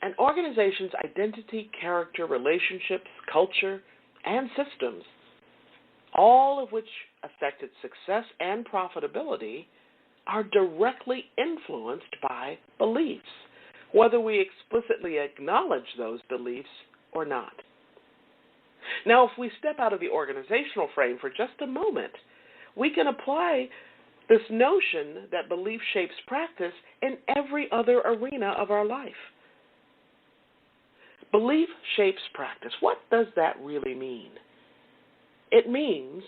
an organization's identity, character, relationships, culture, and systems, all of which affect its success and profitability, are directly influenced by beliefs, whether we explicitly acknowledge those beliefs or not. Now, if we step out of the organizational frame for just a moment, we can apply this notion that belief shapes practice in every other arena of our life. Belief shapes practice. What does that really mean? It means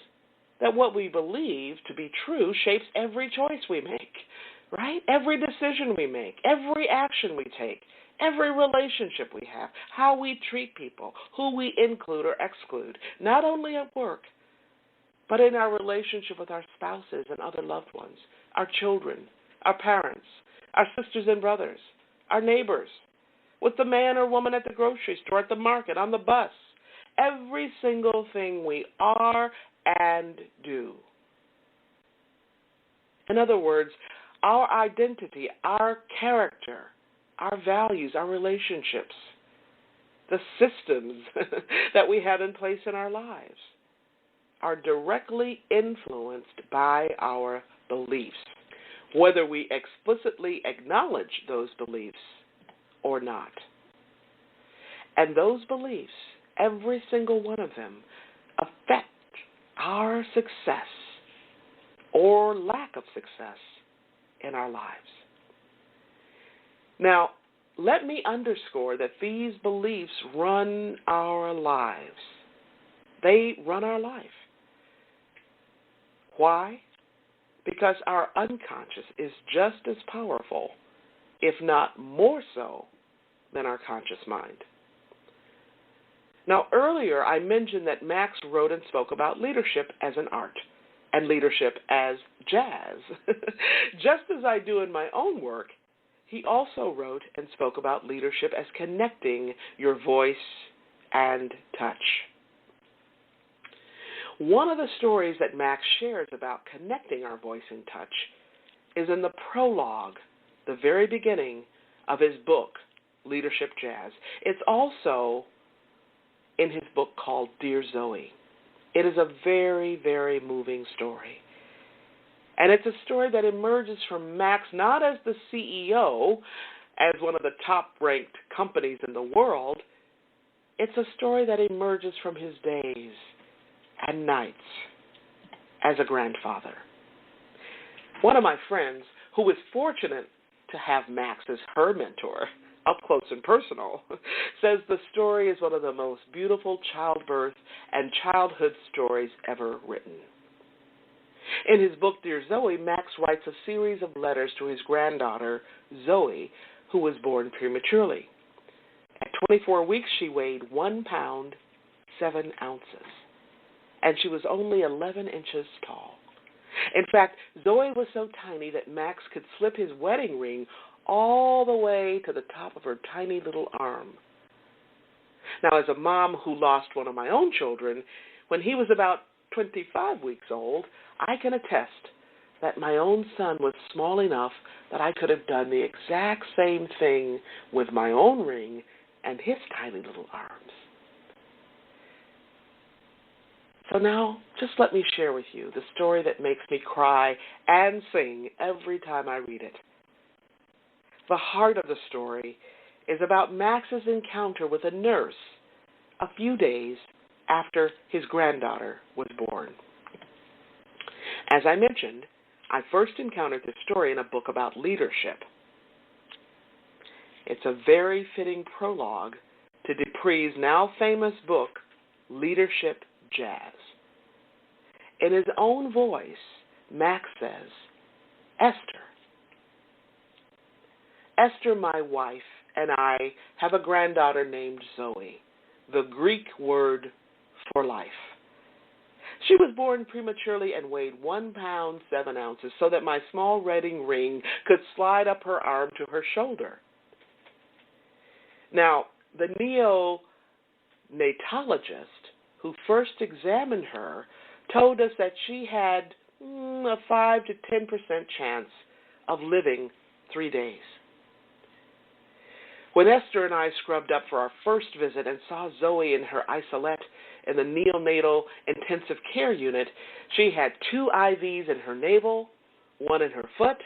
that what we believe to be true shapes every choice we make, right? Every decision we make, every action we take, every relationship we have, how we treat people, who we include or exclude, not only at work, but in our relationship with our spouses and other loved ones, our children, our parents, our sisters and brothers, our neighbors, with the man or woman at the grocery store, at the market, on the bus. Every single thing we are and do. In other words, our identity, our character, our values, our relationships, the systems that we have in place in our lives are directly influenced by our beliefs, whether we explicitly acknowledge those beliefs or not. And those beliefs, every single one of them, affect our success or lack of success in our lives. Now, let me underscore that these beliefs run our lives. They run our life. Why? Because our unconscious is just as powerful, if not more so, than our conscious mind. Now, earlier I mentioned that Max wrote and spoke about leadership as an art and leadership as jazz. Just as I do in my own work, he also wrote and spoke about leadership as connecting your voice and touch. One of the stories that Max shares about connecting our voice and touch is in the prologue, the very beginning of his book, Leadership Jazz. It's also in his book called Dear Zoe. It is a very, very moving story. And it's a story that emerges from Max not as the CEO, as one of the top-ranked companies in the world. It's a story that emerges from his days and nights as a grandfather. One of my friends, who was fortunate to have Max as her mentor, up close and personal, says the story is one of the most beautiful childbirth and childhood stories ever written. In his book, Dear Zoe, Max writes a series of letters to his granddaughter, Zoe, who was born prematurely. At 24 weeks, she weighed 1 pound, 7 ounces, and she was only 11 inches tall. In fact, Zoe was so tiny that Max could slip his wedding ring all the way to the top of her tiny little arm. Now, as a mom who lost one of my own children, when he was about 25 weeks old, I can attest that my own son was small enough that I could have done the exact same thing with my own ring and his tiny little arms. So now, just let me share with you the story that makes me cry and sing every time I read it. The heart of the story is about Max's encounter with a nurse a few days after his granddaughter was born. As I mentioned, I first encountered this story in a book about leadership. It's a very fitting prologue to DePree's now famous book, Leadership Jazz. In his own voice, Max says, Esther, my wife, and I have a granddaughter named Zoe, the Greek word for life. She was born prematurely and weighed 1 pound, 7 ounces, so that my small wedding ring could slide up her arm to her shoulder. Now, the neonatologist who first examined her told us that she had a 5 to 10% chance of living 3 days. When Esther and I scrubbed up for our first visit and saw Zoe in her isolette in the neonatal intensive care unit, she had 2 IVs in her navel, 1 in her foot,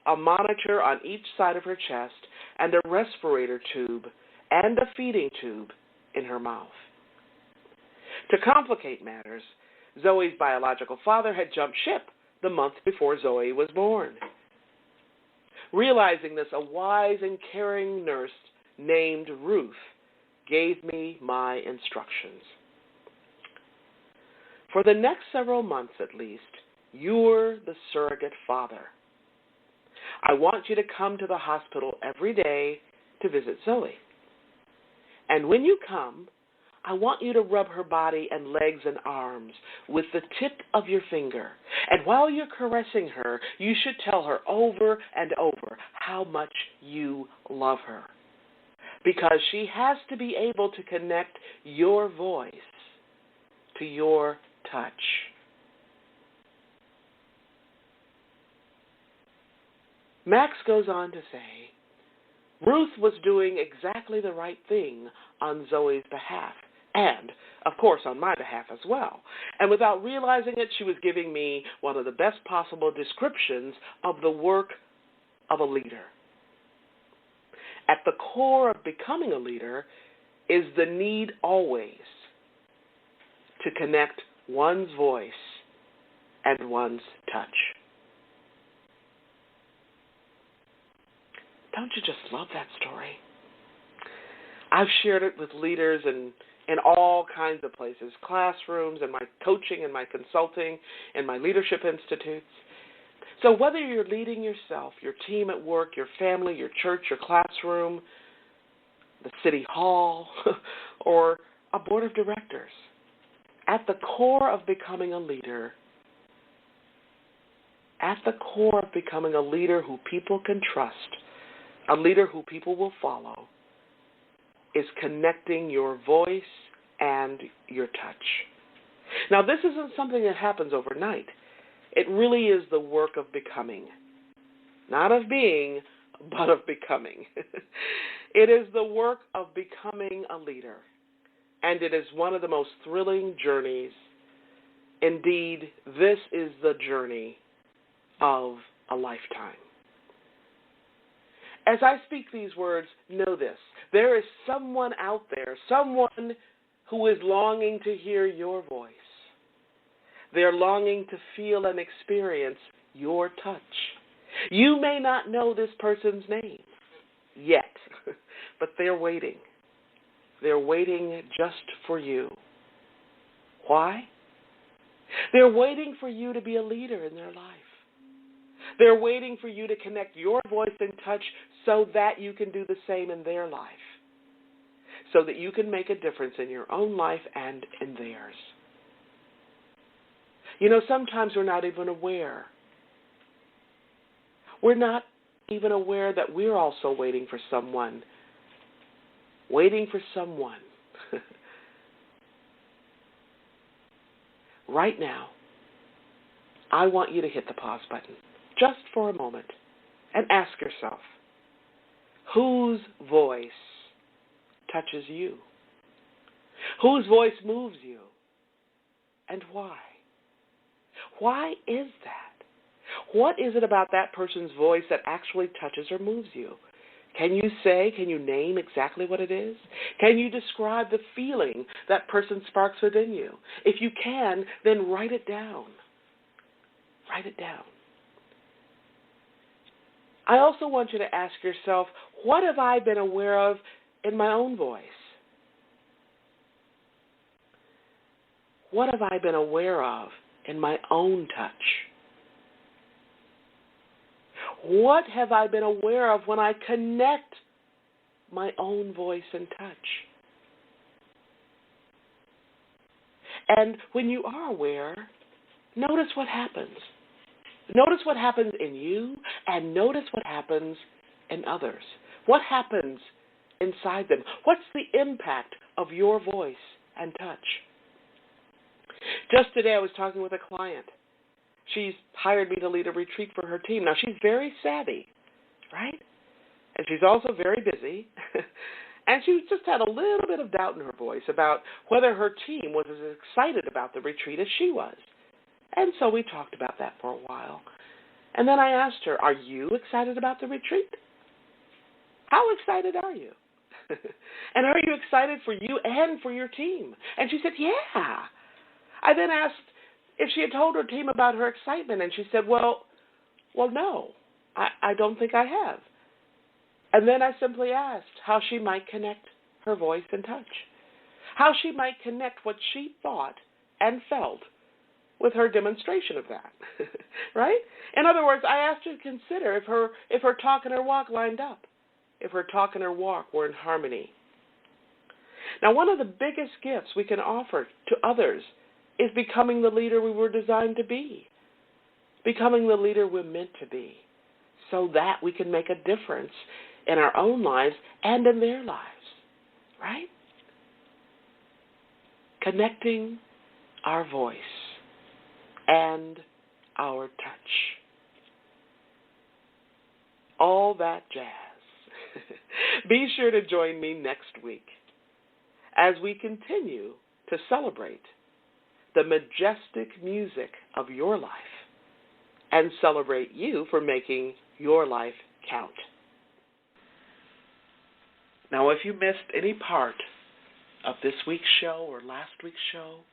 a monitor on each side of her chest, and a respirator tube and a feeding tube in her mouth. To complicate matters, Zoe's biological father had jumped ship the month before Zoe was born. Realizing this, a wise and caring nurse named Ruth gave me my instructions. For the next several months at least, you're the surrogate father. I want you to come to the hospital every day to visit Zoe. And when you come, I want you to rub her body and legs and arms with the tip of your finger. And while you're caressing her, you should tell her over and over how much you love her. Because she has to be able to connect your voice to your touch. Max goes on to say, Ruth was doing exactly the right thing on Zoe's behalf, and, of course, on my behalf as well. And without realizing it, she was giving me one of the best possible descriptions of the work of a leader. At the core of becoming a leader is the need always to connect one's voice and one's touch. Don't you just love that story? I've shared it with leaders in all kinds of places, classrooms, and my coaching and my consulting and my leadership institutes. So whether you're leading yourself, your team at work, your family, your church, your classroom, the city hall, or a board of directors, at the core of becoming a leader, who people can trust, a leader who people will follow, is connecting your voice and your touch. Now, this isn't something that happens overnight. It really is the work of becoming. Not of being, but of becoming. It is the work of becoming a leader. And it is one of the most thrilling journeys. Indeed, this is the journey of a lifetime. As I speak these words, know this. There is someone out there, someone who is longing to hear your voice. They're longing to feel and experience your touch. You may not know this person's name yet, but they're waiting. They're waiting just for you. Why? They're waiting for you to be a leader in their life. They're waiting for you to connect your voice and touch so that you can do the same in their life, so that you can make a difference in your own life and in theirs. You know, sometimes we're not even aware. We're not even aware that we're also waiting for someone. Waiting for someone. Right now, I want you to hit the pause button just for a moment and ask yourself, whose voice touches you? Whose voice moves you? And why? Why is that? What is it about that person's voice that actually touches or moves you? Can you name exactly what it is? Can you describe the feeling that person sparks within you? If you can, then write it down. Write it down. I also want you to ask yourself, what have I been aware of in my own voice? What have I been aware of in my own touch? What have I been aware of when I connect my own voice and touch? And when you are aware, notice what happens. Notice what happens in you, and notice what happens in others. What happens inside them? What's the impact of your voice and touch? Just today I was talking with a client. She's hired me to lead a retreat for her team. Now, she's very savvy, right? and she's also very busy. And she just had a little bit of doubt in her voice about whether her team was as excited about the retreat as she was. And so we talked about that for a while. And then I asked her, are you excited about the retreat? How excited are you? And are you excited for you and for your team? And she said, yeah. I then asked if she had told her team about her excitement, and she said, well, no, I don't think I have. And then I simply asked how she might connect her voice and touch, how she might connect what she thought and felt with her demonstration of that, right? In other words, I asked her to consider if her talk and her walk lined up, if her talk and her walk were in harmony. Now, one of the biggest gifts we can offer to others is becoming the leader we were designed to be, becoming the leader we're meant to be, so that we can make a difference in our own lives and in their lives, right? Connecting our voice and our touch. All that jazz. Be sure to join me next week as we continue to celebrate the majestic music of your life and celebrate you for making your life count. Now, if you missed any part of this week's show or last week's show,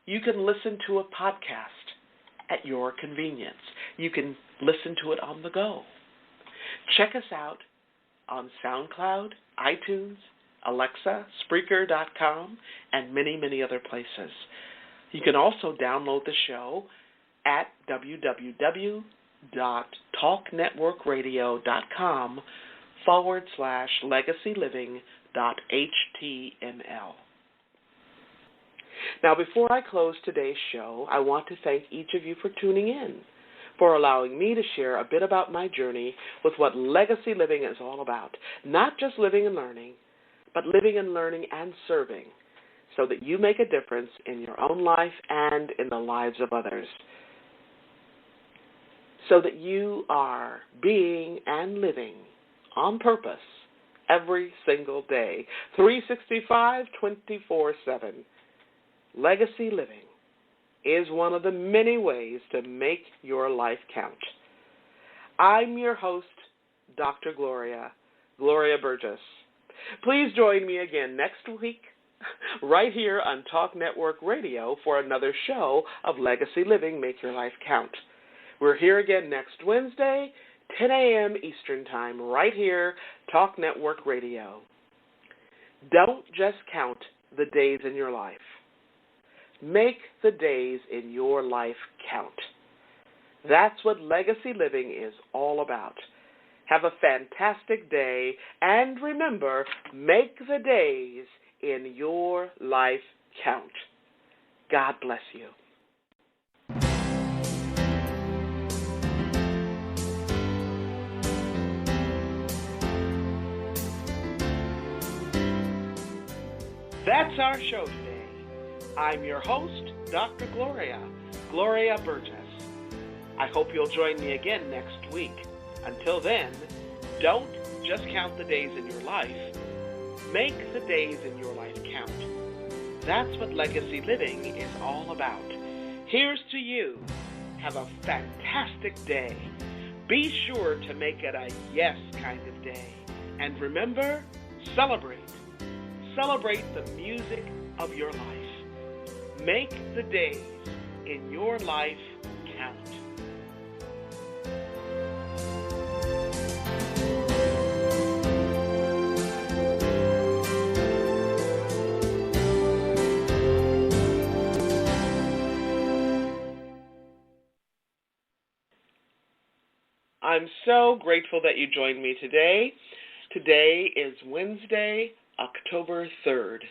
you can listen to a podcast at your convenience. You can listen to it on the go. Check us out on SoundCloud, iTunes, Alexa, Spreaker.com, and many, many other places. You can also download the show at www.talknetworkradio.com/legacyliving.html. Now, before I close today's show, I want to thank each of you for tuning in, for allowing me to share a bit about my journey with what legacy living is all about. Not just living and learning, but living and learning and serving, so that you make a difference in your own life and in the lives of others. So that you are being and living on purpose every single day, 365, 24/7. Legacy living is one of the many ways to make your life count. I'm your host, Dr. Gloria Burgess. Please join me again next week, right here on Talk Network Radio for another show of Legacy Living, Make Your Life Count. We're here again next Wednesday, 10 a.m. Eastern Time, right here, Talk Network Radio. Don't just count the days in your life. Make the days in your life count. That's what legacy living is all about. Have a fantastic day, and remember, make the days in your life count. God bless you. That's our show today. I'm your host, Dr. Gloria Burgess. I hope you'll join me again next week. Until then, don't just count the days in your life. Make the days in your life count. That's what legacy living is all about. Here's to you. Have a fantastic day. Be sure to make it a yes kind of day. And remember, celebrate. Celebrate the music of your life. Make the days in your life count. I'm so grateful that you joined me today. Today is Wednesday, October 3rd.